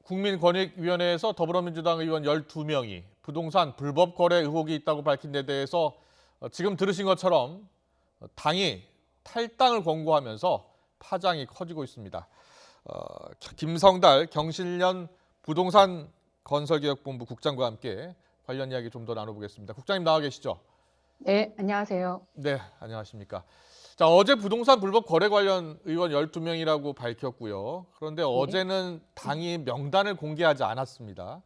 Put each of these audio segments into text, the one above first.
국민권익위원회에서 더불어민주당 의원 12명이 부동산 불법 거래 의혹이 있다고 밝힌 데 대해서 지금 들으신 것처럼 당이 탈당을 권고하면서 파장이 커지고 있습니다. 김성달 경실련 부동산 건설개혁본부 국장과 함께 관련 이야기 좀 더 나눠보겠습니다. 국장님 나와 계시죠? 네, 안녕하세요. 네, 안녕하십니까. 자, 어제 부동산 불법 거래 관련 의원 12명이라고 밝혔고요. 그런데 네. 어제는 당이 명단을 공개하지 않았습니다.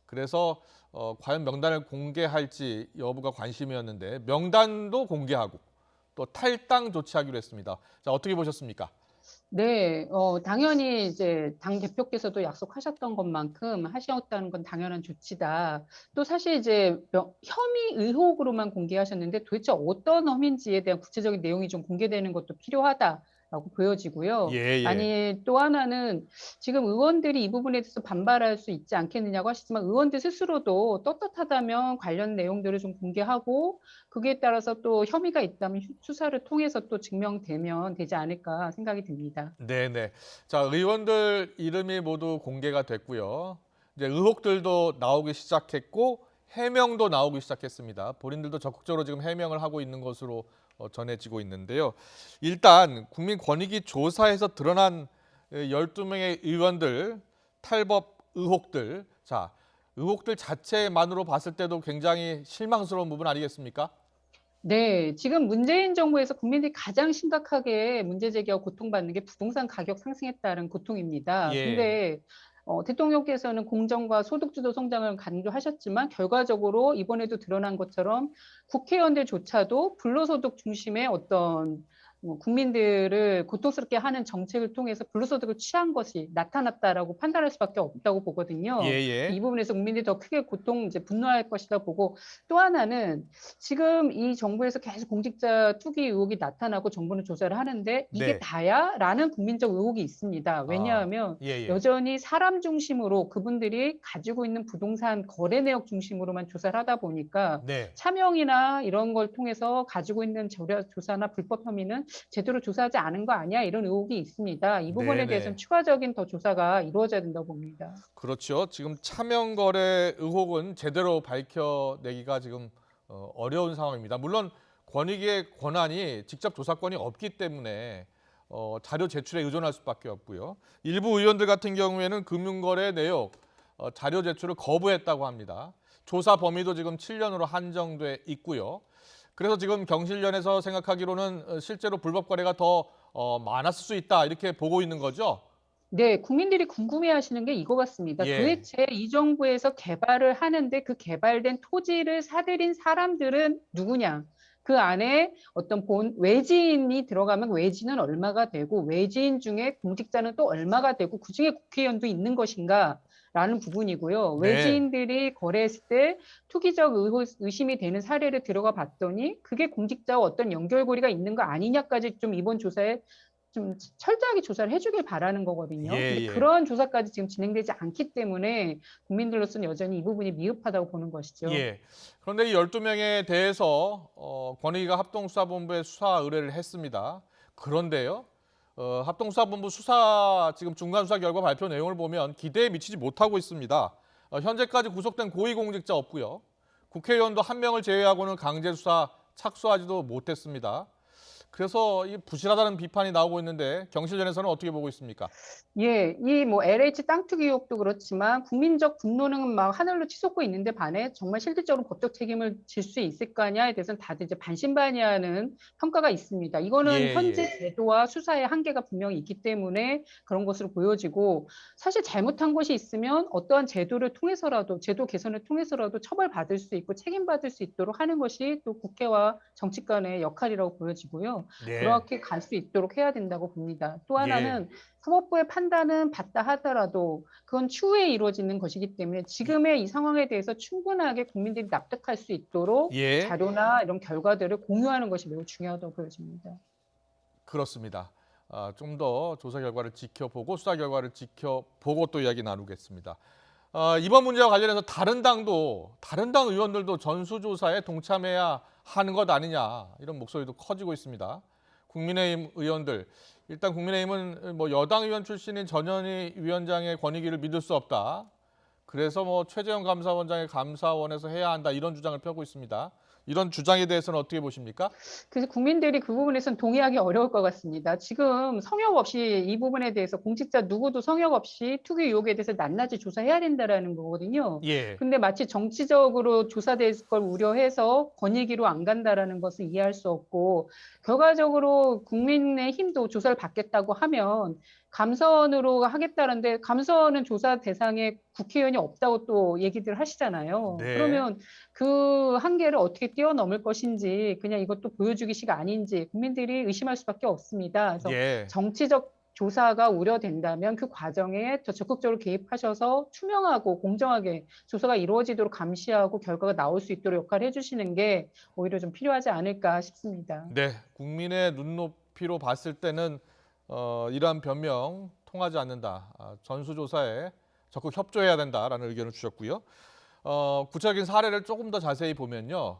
그래서 과연 명단을 공개할지 여부가 관심이었는데 명단도 공개하고 또 탈당 조치하기로 했습니다. 자, 어떻게 보셨습니까? 네, 당연히 이제 당 대표께서도 약속하셨던 것만큼 하셨다는 건 당연한 조치다. 또 사실 이제 혐의 의혹으로만 공개하셨는데 도대체 어떤 혐의인지에 대한 구체적인 내용이 좀 공개되는 것도 필요하다라고 보여지고요. 예. 아니, 또 하나는 지금 의원들이 이 부분에 대해서 반발할 수 있지 않겠느냐고 하시지만 의원들 스스로도 떳떳하다면 관련 내용들을 좀 공개하고 그에 따라서 또 혐의가 있다면 수사를 통해서 또 증명되면 되지 않을까 생각이 듭니다. 네네. 자, 의원들 이름이 모두 공개가 됐고요. 이제 의혹들도 나오기 시작했고 해명도 나오기 시작했습니다. 본인들도 적극적으로 지금 해명을 하고 있는 것으로 전해지고 있는데요. 일단 국민권익위 조사에서 드러난 12명의 의원들 탈법 의혹들. 자, 의혹들 자체만으로 봤을 때도 굉장히 실망스러운 부분 아니겠습니까? 네, 지금 문재인 정부에서 국민들이 가장 심각하게 문제 제기하고 고통받는 게 부동산 가격 상승에 따른 고통입니다. 예. 근데 대통령께서는 공정과 소득주도 성장을 강조하셨지만 결과적으로 이번에도 드러난 것처럼 국회의원들조차도 불로소득 중심의 어떤 국민들을 고통스럽게 하는 정책을 통해서 불로소득을 취한 것이 나타났다라고 판단할 수밖에 없다고 보거든요. 예. 이 부분에서 국민들이 더 크게 이제 분노할 것이다 보고 또 하나는 지금 이 정부에서 계속 공직자 투기 의혹이 나타나고 정부는 조사를 하는데 이게 네. 다야? 라는 국민적 의혹이 있습니다. 아, 왜냐하면 예. 여전히 사람 중심으로 그분들이 가지고 있는 부동산 거래 내역 중심으로만 조사를 하다 보니까 네. 차명이나 이런 걸 통해서 가지고 있는 조사나 불법 혐의는 제대로 조사하지 않은 거 아니야? 이런 의혹이 있습니다. 이 부분에 대해서는 네네. 추가적인 더 조사가 이루어져야 된다고 봅니다. 그렇죠. 지금 차명 거래 의혹은 제대로 밝혀내기가 지금 어려운 상황입니다. 물론 권익위의 권한이 직접 조사권이 없기 때문에 자료 제출에 의존할 수밖에 없고요. 일부 의원들 같은 경우에는 금융거래 내역 자료 제출을 거부했다고 합니다. 조사 범위도 지금 7년으로 한정돼 있고요. 그래서 지금 경실련에서 생각하기로는 실제로 불법 거래가 더 많았을 수 있다 이렇게 보고 있는 거죠. 네, 국민들이 궁금해하시는 게 이거 같습니다. 예. 도대체 이 정부에서 개발을 하는데 그 개발된 토지를 사들인 사람들은 누구냐? 그 안에 어떤 외지인이 들어가면 외지는 얼마가 되고 외지인 중에 공직자는 또 얼마가 되고 그중에 국회의원도 있는 것인가? 라는 부분이고요. 네. 외지인들이 거래했을 때 투기적 의심이 되는 사례를 들어가 봤더니 그게 공직자와 어떤 연결고리가 있는 거 아니냐까지 좀 이번 조사에 좀 철저하게 조사를 해주길 바라는 거거든요. 근데 예. 그런 조사까지 지금 진행되지 않기 때문에 국민들로서는 여전히 이 부분이 미흡하다고 보는 것이죠. 예. 그런데 이 12명에 대해서 권익위가 합동수사본부에 수사 의뢰를 했습니다. 그런데요. 합동수사본부 수사 지금 중간수사 결과 발표 내용을 보면 기대에 미치지 못하고 있습니다. 현재까지 구속된 고위공직자 없고요. 국회의원도 한 명을 제외하고는 강제수사 착수하지도 못했습니다. 그래서 이 부실하다는 비판이 나오고 있는데 경실련에서는 어떻게 보고 있습니까? 예, 이 뭐 LH 땅 투기 의혹도 그렇지만 국민적 분노는 막 하늘로 치솟고 있는데 반해 정말 실질적으로 법적 책임을 질 수 있을 거냐에 대해서는 다들 이제 반신반의하는 평가가 있습니다. 이거는 현재 예. 제도와 수사의 한계가 분명히 있기 때문에 그런 것으로 보여지고 사실 잘못한 것이 있으면 어떠한 제도를 통해서라도 제도 개선을 통해서라도 처벌받을 수 있고 책임받을 수 있도록 하는 것이 또 국회와 정치권의 역할이라고 보여지고요. 네. 그렇게 갈 수 있도록 해야 된다고 봅니다. 또 예. 하나는 사법부의 판단은 받다 하더라도 그건 추후에 이루어지는 것이기 때문에 지금의 이 상황에 대해서 충분하게 국민들이 납득할 수 있도록 예. 자료나 이런 결과들을 공유하는 것이 매우 중요하다고 보여집니다. 그렇습니다. 좀 더 조사 결과를 지켜보고 수사 결과를 지켜보고 또 이야기 나누겠습니다. 이번 문제와 관련해서 다른 당 의원들도 전수조사에 동참해야 하는 것 아니냐 이런 목소리도 커지고 있습니다. 국민의힘 의원들 일단 국민의힘은 뭐 여당 의원 출신인 전현희 위원장의 권위기를 믿을 수 없다. 그래서 뭐 최재형 감사원장의 감사원에서 해야 한다 이런 주장을 펴고 있습니다. 이런 주장에 대해서는 어떻게 보십니까? 그래서 국민들이 그 부분에서는 동의하기 어려울 것 같습니다. 지금 성역 없이 이 부분에 대해서 공직자 누구도 성역 없이 투기 의혹에 대해서 낱낱이 조사해야 된다라는 거거든요. 예. 근데 마치 정치적으로 조사될 걸 우려해서 권익위로 안 간다라는 것을 이해할 수 없고, 결과적으로 국민의힘도 조사를 받겠다고 하면 감사원으로 하겠다는데, 감사원은 조사 대상에 국회의원이 없다고 또 얘기들 하시잖아요. 네. 그러면 그 한계를 어떻게 뛰어넘을 것인지, 그냥 이것도 보여주기식 아닌지 국민들이 의심할 수밖에 없습니다. 그래서 예. 정치적 조사가 우려된다면 그 과정에 더 적극적으로 개입하셔서 투명하고 공정하게 조사가 이루어지도록 감시하고 결과가 나올 수 있도록 역할을 해주시는 게 오히려 좀 필요하지 않을까 싶습니다. 네. 국민의 눈높이로 봤을 때는 이러한 변명 통하지 않는다. 전수조사에 적극 협조해야 된다라는 의견을 주셨고요. 구체적인 사례를 조금 더 자세히 보면요.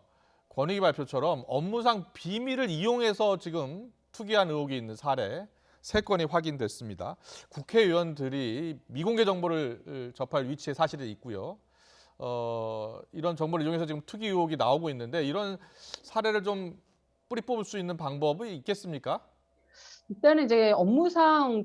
권익위 발표처럼 업무상 비밀을 이용해서 지금 투기한 의혹이 있는 사례 3건이 확인됐습니다. 국회의원들이 미공개 정보를 접할 위치에 사실이 있고요. 이런 정보를 이용해서 지금 투기 의혹이 나오고 있는데 이런 사례를 좀 뿌리 뽑을 수 있는 방법이 있겠습니까? 일단은 이제 업무상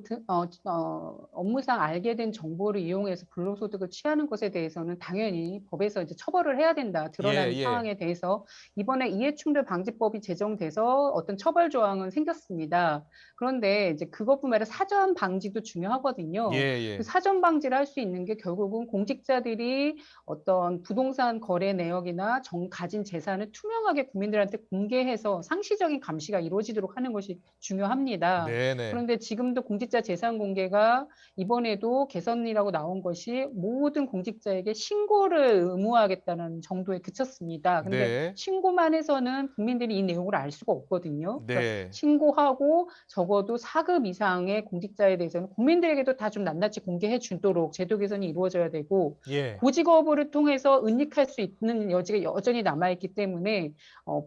알게 된 정보를 이용해서 불로소득을 취하는 것에 대해서는 당연히 법에서 이제 처벌을 해야 된다. 드러난 예. 상황에 대해서 이번에 이해충돌 방지법이 제정돼서 어떤 처벌 조항은 생겼습니다. 그런데 이제 그것뿐만 아니라 사전 방지도 중요하거든요. 예. 그 사전 방지를 할 수 있는 게 결국은 공직자들이 어떤 부동산 거래 내역이나 가진 재산을 투명하게 국민들한테 공개해서 상시적인 감시가 이루어지도록 하는 것이 중요합니다. 네네. 그런데 지금도 공직자 재산 공개가 이번에도 개선이라고 나온 것이 모든 공직자에게 신고를 의무화하겠다는 정도에 그쳤습니다. 근데 네. 신고만 해서는 국민들이 이 내용을 알 수가 없거든요. 그러니까 네. 신고하고 적어도 4급 이상의 공직자에 대해서는 국민들에게도 다 좀 낱낱이 공개해 주도록 제도 개선이 이루어져야 되고, 예. 고지 거부를 통해서 은닉할 수 있는 여지가 여전히 남아있기 때문에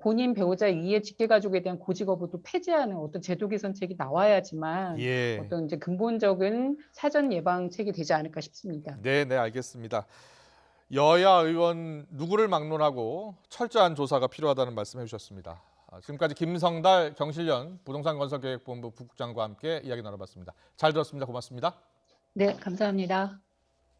본인 배우자 이해 직계 가족에 대한 고지 거부도 폐지하는 어떤 제도 개선책이 나와야지만 예. 어떤 이제 근본적인 사전 예방책이 되지 않을까 싶습니다. 네, 알겠습니다. 여야 의원 누구를 막론하고 철저한 조사가 필요하다는 말씀해 주셨습니다. 지금까지 김성달 경실련 부동산건설계획본부 부국장과 함께 이야기 나눠봤습니다. 잘 들었습니다. 고맙습니다. 네, 감사합니다.